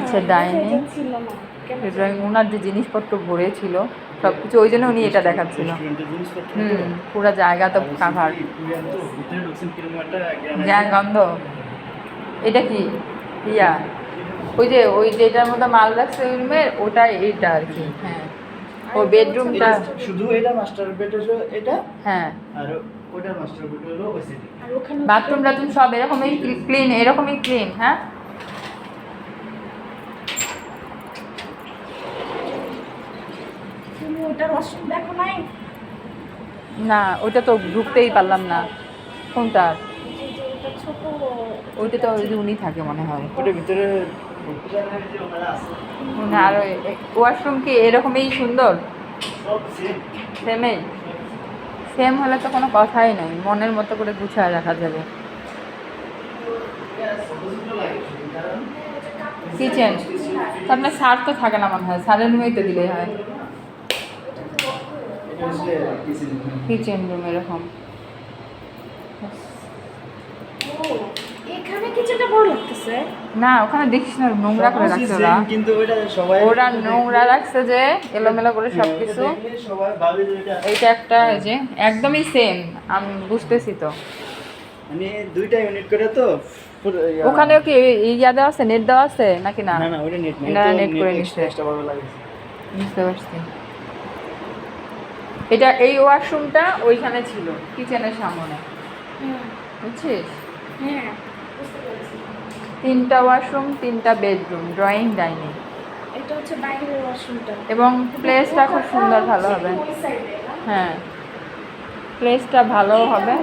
হচ্ছে dining, drawing, ওনার যে জিনিসপত্র ভরে ছিল সব কিছু, ওই জন্য উনি এটা দেখাচ্ছিল। পুরো জায়গা তো কাভার, গন্ধ। এটা কি ইয়া, ওই যে এটার মধ্যে মাল রাখছে ওই রুমের, ওটাই এইটা আর কি। হ্যাঁ, ও বেডরুমটা শুধু এটা মাস্টার বেড হলো এটা। হ্যাঁ, আর ওটা মাস্টার বেড হলো ওই সাইডে। আর ওখানে বাথরুম টাথরুম সব এরকমই ক্লিন, এরকমই ক্লিন। হ্যাঁ, তুমি ওটার ওয়াশরুম দেখো নাই? না ওইটা তো ঢুকতেই পারলাম না। কোনটা? ওটা ছোট, ওইটা তো ওই যে উনি থাকে মনে হয়। ওটার ভিতরে ঢুকতে জানা যে ওনারা আছে। না, আর ওয়াশরুম কি এরকমই সুন্দর? সব সেম। সেমই, সেম হলে তো কোনো কথাই নাই, মনের মতো করে গুছিয়ে রাখা যাবে। কিচেন তো আপনার সার তো থাকে না মনে হয়, সারের রুমেই তো দিলেই হয়। কিচেন রুম এরকম। এখানে কিচেনটা বড় লাগতেছে। না ওখানে দেখিস না, নোংরা করে রাখছে ওরা, কিন্তু ওটা সবাই ওরা নোংরা রাখছে যে এলোমেলো করে সব কিছু। সবাই ভাবে যে এটা এইটা একটা এই যে একদমই সেম, আমি বুঝতেছি তো। মানে দুইটা ইউনিট করে তো ওখানেও কি ইয়া দেওয়া আছে, নেট দেওয়া আছে নাকি? না না না ওটা নেট না, নেট করে নিচ্ছে। এক্সট্রা ভালো লাগে। বুঝতে পারছি। এটা এই ওয়াশরুমটা ওইখানে ছিল কিচেনের সামনে, বুঝছিস? হ্যাঁ, বুঝতে পেরেছি। 3টা ওয়াশরুম, 3টা বেডরুম, ড্রয়িং, ডাইনিং, এটা হচ্ছে বাইরের ওয়াশরুমটা। এবং প্লেসটা খুব সুন্দর, ভালো হবে। ওই সাইডে না? হ্যাঁ, প্লেসটা ভালো হবে।